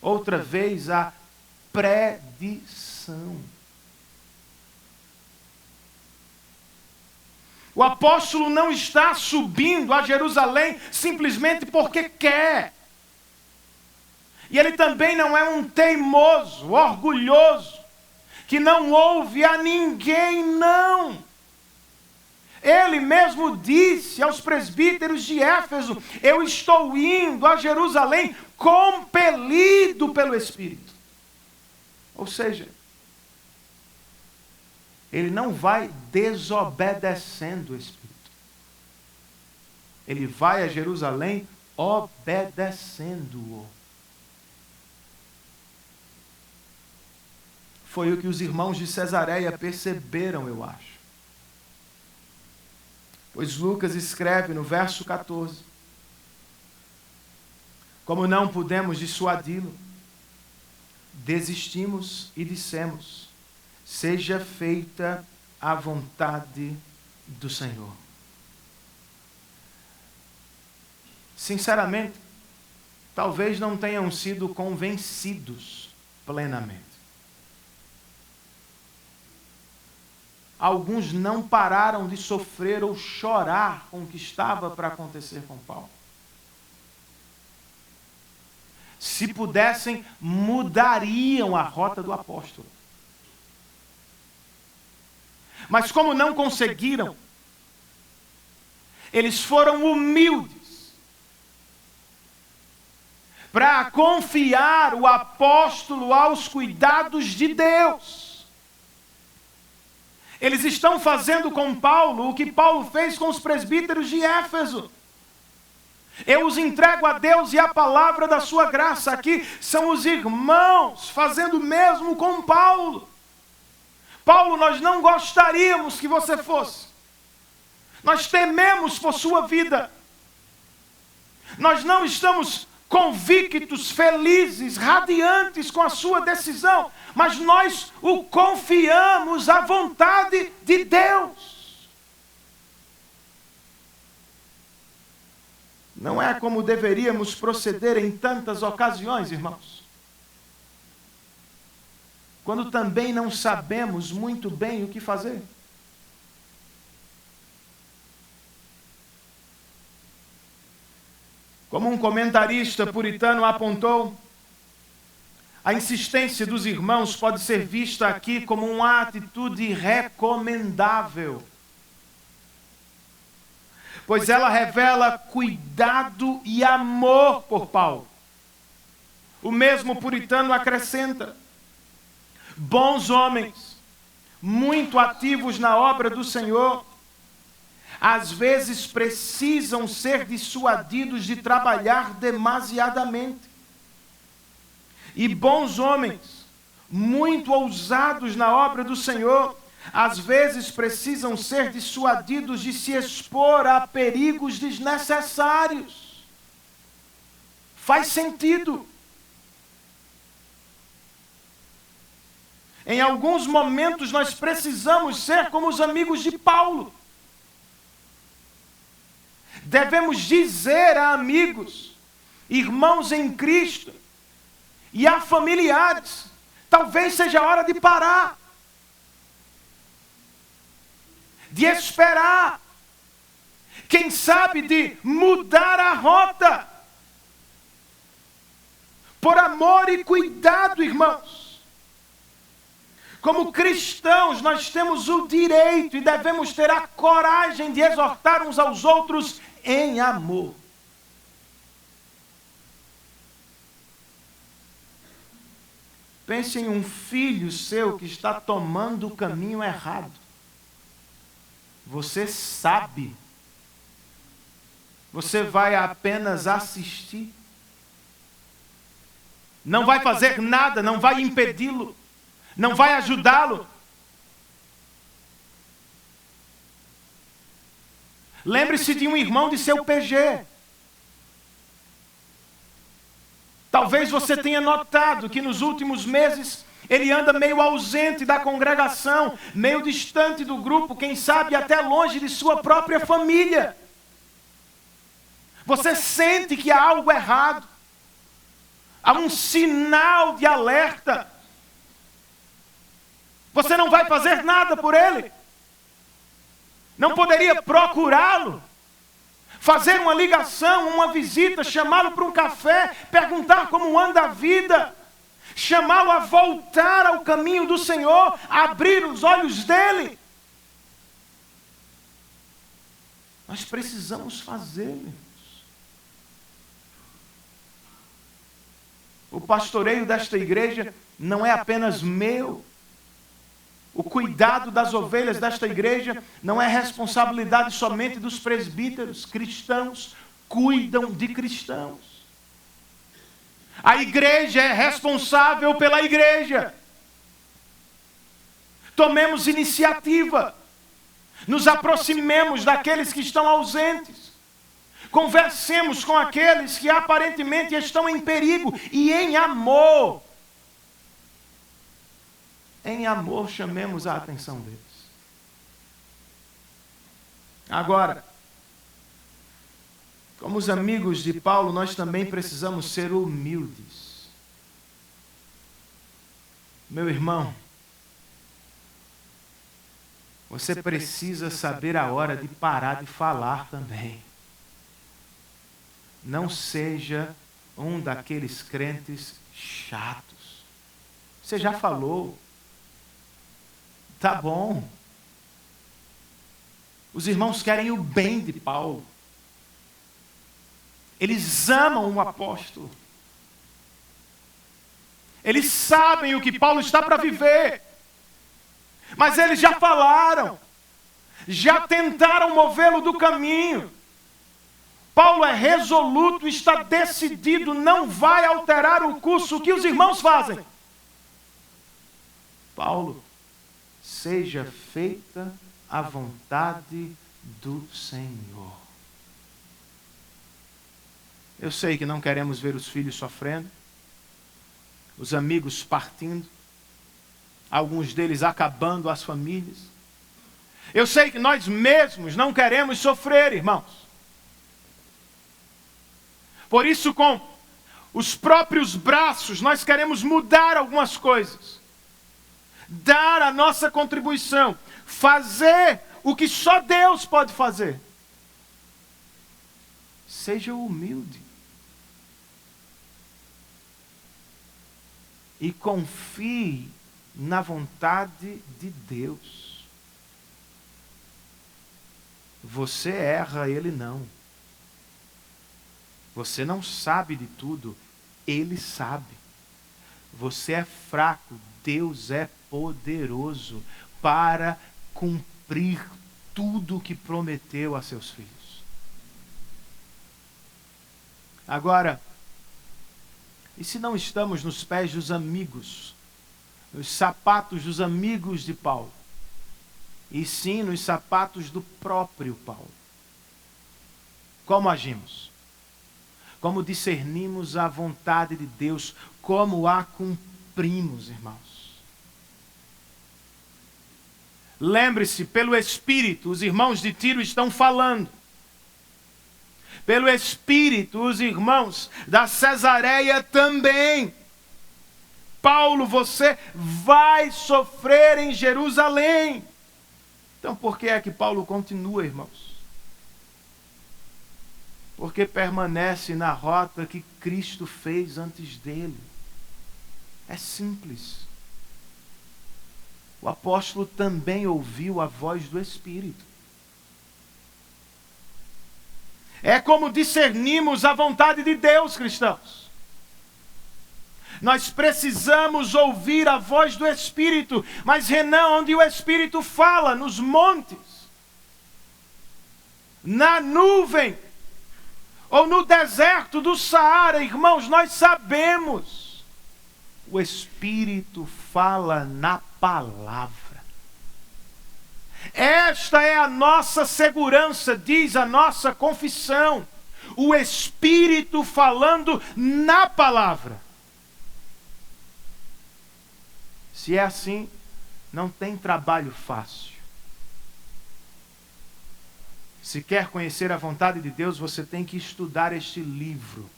Outra vez, a predição. O apóstolo não está subindo a Jerusalém simplesmente porque quer. E ele também não é um teimoso, orgulhoso, que não ouve a ninguém, não. Ele mesmo disse aos presbíteros de Éfeso: eu estou indo a Jerusalém compelido pelo Espírito. Ou seja, ele não vai desobedecendo o Espírito. Ele vai a Jerusalém obedecendo-o. Foi o que os irmãos de Cesareia perceberam, eu acho. Pois Lucas escreve no verso 14: como não pudemos dissuadi-lo, desistimos e dissemos: seja feita a vontade do Senhor. Sinceramente, talvez não tenham sido convencidos plenamente. Alguns não pararam de sofrer ou chorar com o que estava para acontecer com Paulo. Se pudessem, mudariam a rota do apóstolo. Mas como não conseguiram, eles foram humildes para confiar o apóstolo aos cuidados de Deus. Eles estão fazendo com Paulo o que Paulo fez com os presbíteros de Éfeso. Eu os entrego a Deus e a palavra da sua graça. Aqui são os irmãos fazendo o mesmo com Paulo. Paulo, nós não gostaríamos que você fosse. Nós tememos por sua vida. Nós não estamos convictos, felizes, radiantes com a sua decisão, mas nós o confiamos à vontade de Deus. Não é como deveríamos proceder em tantas ocasiões, irmãos, quando também não sabemos muito bem o que fazer. Como um comentarista puritano apontou, a insistência dos irmãos pode ser vista aqui como uma atitude recomendável, pois ela revela cuidado e amor por Paulo. O mesmo puritano acrescenta: bons homens, muito ativos na obra do Senhor, às vezes precisam ser dissuadidos de trabalhar demasiadamente. E bons homens, muito ousados na obra do Senhor, às vezes precisam ser dissuadidos de se expor a perigos desnecessários. Faz sentido. Em alguns momentos nós precisamos ser como os amigos de Paulo. Devemos dizer a amigos, irmãos em Cristo e a familiares: talvez seja a hora de parar, de esperar, quem sabe de mudar a rota, por amor e cuidado, irmãos. Como cristãos, nós temos o direito e devemos ter a coragem de exortar uns aos outros em amor. Pense em um filho seu que está tomando o caminho errado. Você sabe. Você vai apenas assistir. Não vai fazer nada, não vai impedi-lo, não vai ajudá-lo. Lembre-se de um irmão de seu PG. Talvez você tenha notado que nos últimos meses ele anda meio ausente da congregação, meio distante do grupo, quem sabe até longe de sua própria família. Você sente que há algo errado. Há um sinal de alerta. Você não vai fazer nada por ele. Não poderia procurá-lo, fazer uma ligação, uma visita, chamá-lo para um café, perguntar como anda a vida, chamá-lo a voltar ao caminho do Senhor, abrir os olhos dele. Nós precisamos fazê-lo. O pastoreio desta igreja não é apenas meu. O cuidado das ovelhas desta igreja não é responsabilidade somente dos presbíteros. Cristãos cuidam de cristãos. A igreja é responsável pela igreja. Tomemos iniciativa. Nos aproximemos daqueles que estão ausentes. Conversemos com aqueles que aparentemente estão em perigo e em amor. Em amor, chamemos a atenção deles. Agora, como os amigos de Paulo, nós também precisamos ser humildes. Meu irmão, você precisa saber a hora de parar de falar também. Não seja um daqueles crentes chatos. Você já falou. Tá bom. Os irmãos querem o bem de Paulo. Eles amam o apóstolo. Eles sabem o que Paulo está para viver. Mas eles já falaram. Já tentaram movê-lo do caminho. Paulo é resoluto, está decidido, não vai alterar o curso. O que os irmãos fazem? Paulo, seja feita a vontade do Senhor. Eu sei que não queremos ver os filhos sofrendo, os amigos partindo, alguns deles acabando as famílias. Eu sei que nós mesmos não queremos sofrer, irmãos. Por isso, com os próprios braços, nós queremos mudar algumas coisas. Dar a nossa contribuição. Fazer o que só Deus pode fazer. Seja humilde. E confie na vontade de Deus. Você erra, Ele não. Você não sabe de tudo, Ele sabe. Você é fraco, Deus é poderoso para cumprir tudo o que prometeu a seus filhos. Agora, e se não estamos nos pés dos amigos, nos sapatos dos amigos de Paulo, e sim nos sapatos do próprio Paulo? Como agimos? Como discernimos a vontade de Deus? Como a cumprimos, irmãos? Lembre-se, pelo Espírito, os irmãos de Tiro estão falando. Pelo Espírito, os irmãos da Cesareia também. Paulo, você vai sofrer em Jerusalém. Então, por que é que Paulo continua, irmãos? Porque permanece na rota que Cristo fez antes dele. É simples. O apóstolo também ouviu a voz do Espírito. É como discernimos a vontade de Deus, cristãos. Nós precisamos ouvir a voz do Espírito. Mas, Renan, onde o Espírito fala? Nos montes. Na nuvem. Ou no deserto do Saara, irmãos, nós sabemos. O Espírito fala na palavra. Esta é a nossa segurança, diz a nossa confissão. O Espírito falando na palavra. Se é assim, não tem trabalho fácil. Se quer conhecer a vontade de Deus, você tem que estudar este livro.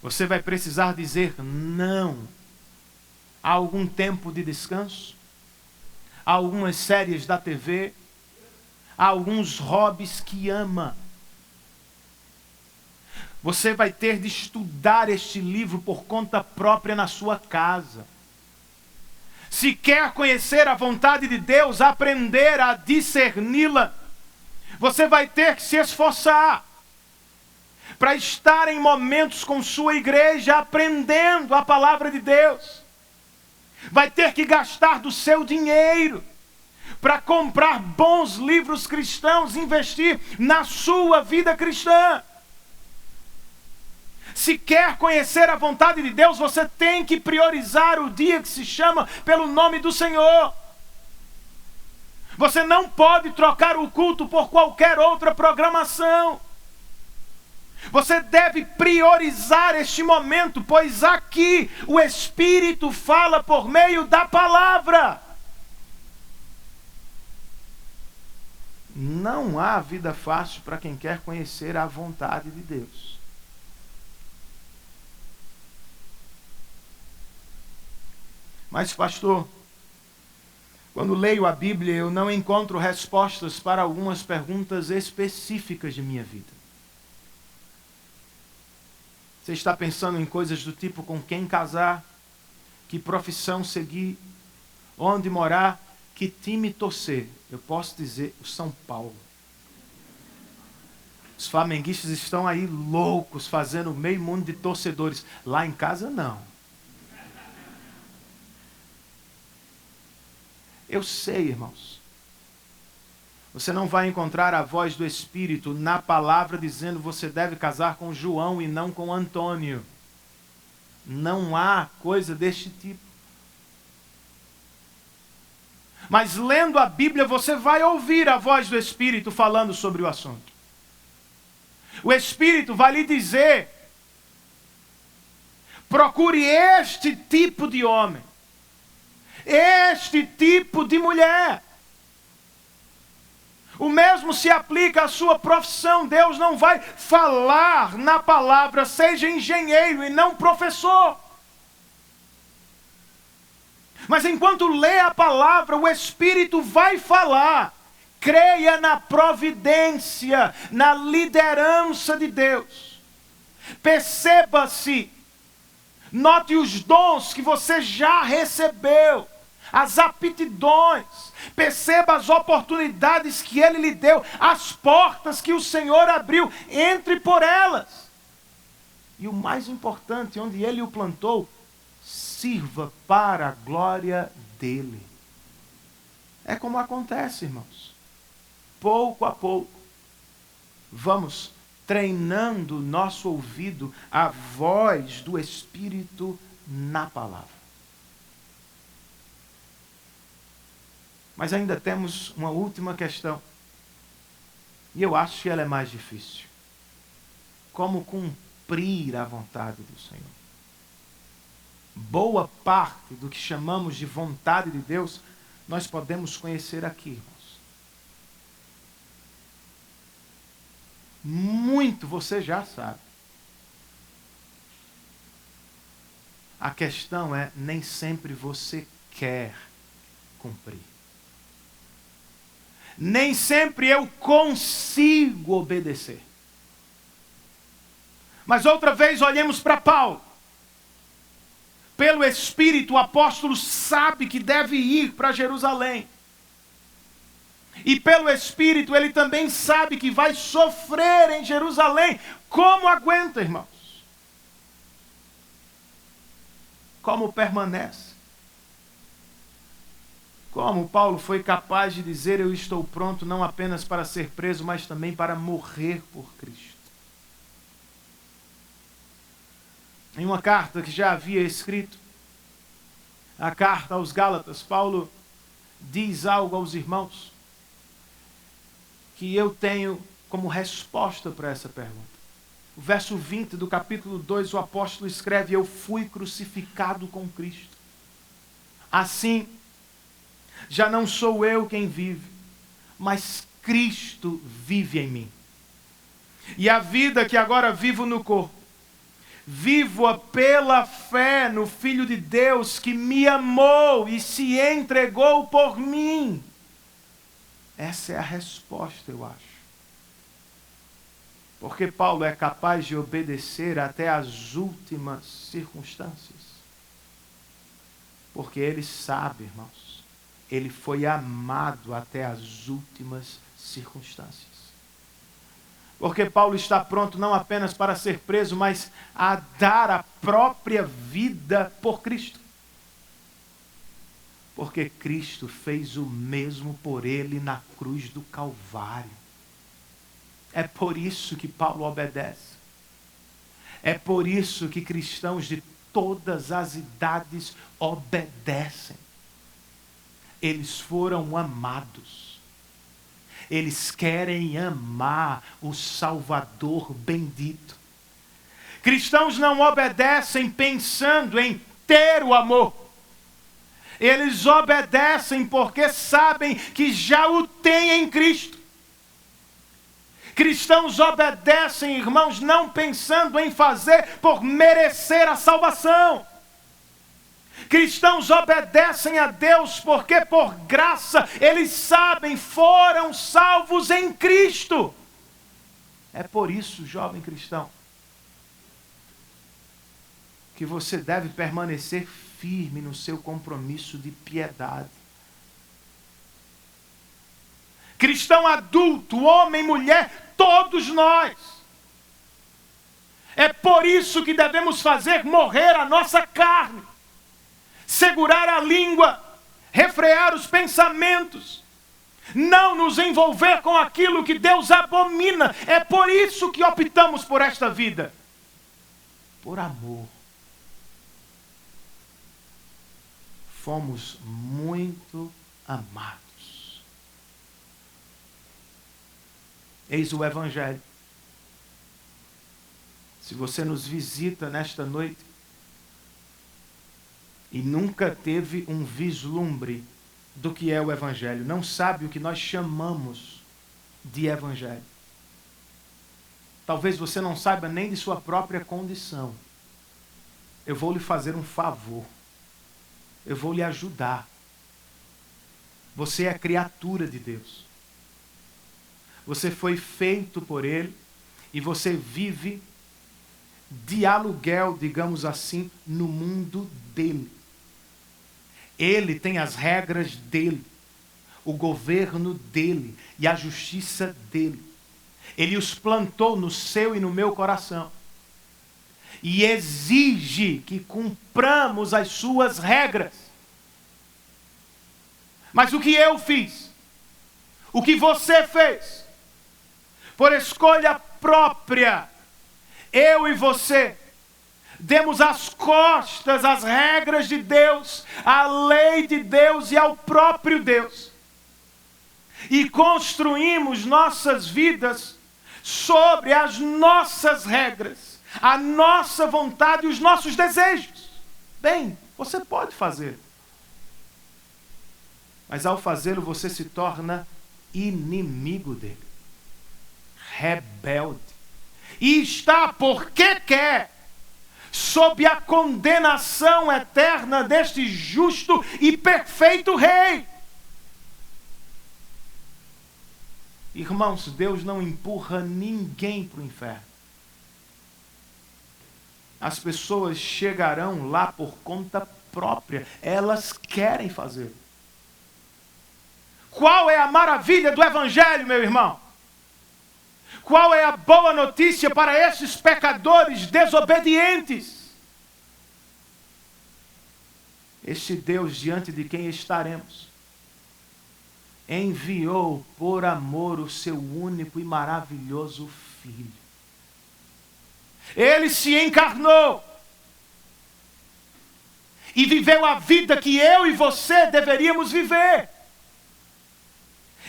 Você vai precisar dizer não a algum tempo de descanso, a algumas séries da TV, a alguns hobbies que ama. Você vai ter de estudar este livro por conta própria na sua casa. Se quer conhecer a vontade de Deus, aprender a discerni-la, você vai ter que se esforçar para estar em momentos com sua igreja aprendendo a palavra de Deus. Vai ter que gastar do seu dinheiro para comprar bons livros cristãos, investir na sua vida cristã. Se quer conhecer a vontade de Deus, você tem que priorizar o dia que se chama pelo nome do Senhor. Você não pode trocar o culto por qualquer outra programação. Você deve priorizar este momento, pois aqui o Espírito fala por meio da palavra. Não há vida fácil para quem quer conhecer a vontade de Deus. Mas, pastor, quando leio a Bíblia, eu não encontro respostas para algumas perguntas específicas de minha vida. Você está pensando em coisas do tipo com quem casar, que profissão seguir, onde morar, que time torcer. Eu posso dizer o São Paulo. Os flamenguistas estão aí loucos, fazendo meio mundo de torcedores. Lá em casa, não. Eu sei, irmãos. Você não vai encontrar a voz do Espírito na palavra dizendo que você deve casar com João e não com Antônio. Não há coisa deste tipo. Mas lendo a Bíblia, você vai ouvir a voz do Espírito falando sobre o assunto. O Espírito vai lhe dizer: procure este tipo de homem, este tipo de mulher. O mesmo se aplica à sua profissão. Deus não vai falar na palavra, seja engenheiro e não professor. Mas enquanto lê a palavra, o Espírito vai falar. Creia na providência, na liderança de Deus. Perceba-se, note os dons que você já recebeu, as aptidões, perceba as oportunidades que Ele lhe deu, as portas que o Senhor abriu, entre por elas. E o mais importante, onde Ele o plantou, sirva para a glória dEle. É como acontece, irmãos. Pouco a pouco, vamos treinando o nosso ouvido à voz do Espírito na palavra. Mas ainda temos uma última questão. E eu acho que ela é mais difícil. Como cumprir a vontade do Senhor? Boa parte do que chamamos de vontade de Deus, nós podemos conhecer aqui, irmãos. Muito você já sabe. A questão é, nem sempre você quer cumprir. Nem sempre eu consigo obedecer. Mas outra vez olhemos para Paulo. Pelo Espírito, o apóstolo sabe que deve ir para Jerusalém. E pelo Espírito, ele também sabe que vai sofrer em Jerusalém. Como aguenta, irmãos? Como permanece? Como Paulo foi capaz de dizer: eu estou pronto não apenas para ser preso, mas também para morrer por Cristo. Em uma carta que já havia escrito, a carta aos Gálatas, Paulo diz algo aos irmãos que eu tenho como resposta para essa pergunta. O verso 20 do capítulo 2, o apóstolo escreve: eu fui crucificado com Cristo. Assim, já não sou eu quem vive, mas Cristo vive em mim. E a vida que agora vivo no corpo, vivo-a pela fé no Filho de Deus que me amou e se entregou por mim. Essa é a resposta, eu acho. Porque Paulo é capaz de obedecer até as últimas circunstâncias. Porque ele sabe, irmãos, ele foi amado até as últimas circunstâncias. Porque Paulo está pronto não apenas para ser preso, mas a dar a própria vida por Cristo. Porque Cristo fez o mesmo por ele na cruz do Calvário. É por isso que Paulo obedece. É por isso que cristãos de todas as idades obedecem. Eles foram amados. Eles querem amar o Salvador bendito. Cristãos não obedecem pensando em ter o amor. Eles obedecem porque sabem que já o têm em Cristo. Cristãos obedecem, irmãos, não pensando em fazer por merecer a salvação. Cristãos obedecem a Deus porque por graça eles sabem, foram salvos em Cristo. É por isso, jovem cristão, que você deve permanecer firme no seu compromisso de piedade. Cristão adulto, homem, mulher, todos nós. É por isso que devemos fazer morrer a nossa carne, segurar a língua, refrear os pensamentos, não nos envolver com aquilo que Deus abomina. É por isso que optamos por esta vida, por amor. Fomos muito amados. Eis o Evangelho. Se você nos visita nesta noite e nunca teve um vislumbre do que é o Evangelho, não sabe o que nós chamamos de Evangelho. Talvez você não saiba nem de sua própria condição. Eu vou lhe fazer um favor. Eu vou lhe ajudar. Você é criatura de Deus. Você foi feito por Ele e você vive de aluguel, digamos assim, no mundo dele. Ele tem as regras dele, o governo dele e a justiça dele. Ele os plantou no seu e no meu coração. E exige que cumpramos as suas regras. Mas o que eu fiz? O que você fez? Por escolha própria, eu e você demos as costas às regras de Deus, à lei de Deus e ao próprio Deus. E construímos nossas vidas sobre as nossas regras, a nossa vontade e os nossos desejos. Bem, você pode fazer. Mas ao fazê-lo, você se torna inimigo dele. Rebelde. E está, porque quer, sob a condenação eterna deste justo e perfeito Rei. Irmãos, Deus não empurra ninguém para o inferno. As pessoas chegarão lá por conta própria. Elas querem fazer. Qual é a maravilha do Evangelho, meu irmão? Qual é a boa notícia para esses pecadores desobedientes? Este Deus diante de quem estaremos enviou por amor o seu único e maravilhoso Filho. Ele se encarnou e viveu a vida que eu e você deveríamos viver.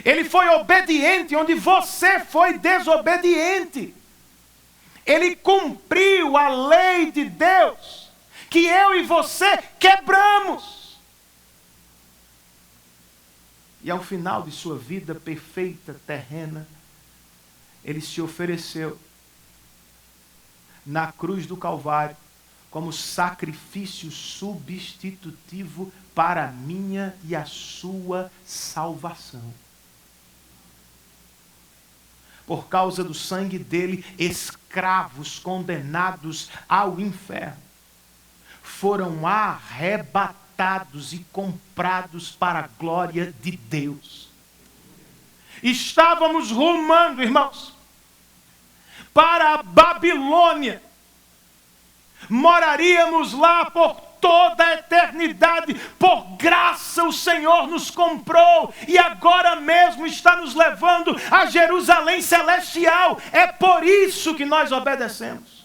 Ele foi obediente onde você foi desobediente. Ele cumpriu a lei de Deus, que eu e você quebramos. E ao final de sua vida perfeita, terrena, ele se ofereceu na cruz do Calvário como sacrifício substitutivo para a minha e a sua salvação. Por causa do sangue dele, escravos condenados ao inferno foram arrebatados e comprados para a glória de Deus. Estávamos rumando, irmãos, para a Babilônia. Moraríamos lá por toda a eternidade. Por graça o Senhor nos comprou e agora mesmo está nos levando a Jerusalém celestial. É por isso que nós obedecemos.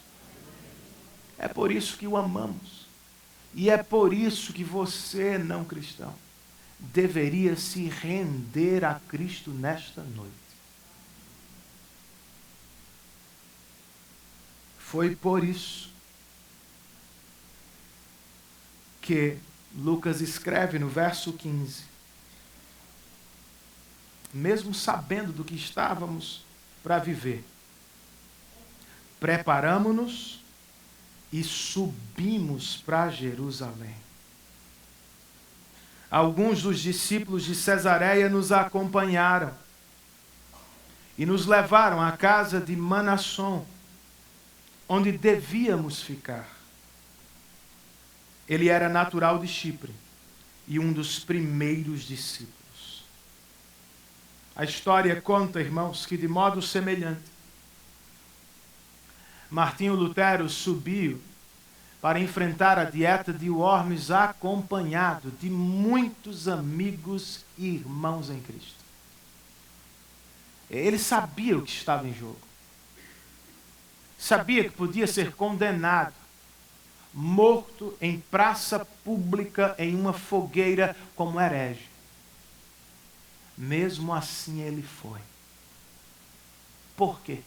É por isso que o amamos. E é por isso que você, não cristão, deveria se render a Cristo nesta noite. Foi por isso que Lucas escreve no verso 15, mesmo sabendo do que estávamos para viver, preparamo-nos e subimos para Jerusalém. Alguns dos discípulos de Cesareia nos acompanharam e nos levaram à casa de Manasson, onde devíamos ficar. Ele era natural de Chipre e um dos primeiros discípulos. A história conta, irmãos, que de modo semelhante, Martinho Lutero subiu para enfrentar a dieta de Worms acompanhado de muitos amigos e irmãos em Cristo. Ele sabia o que estava em jogo. Sabia que podia ser condenado, morto em praça pública em uma fogueira como herege. Mesmo assim ele foi. Por quê?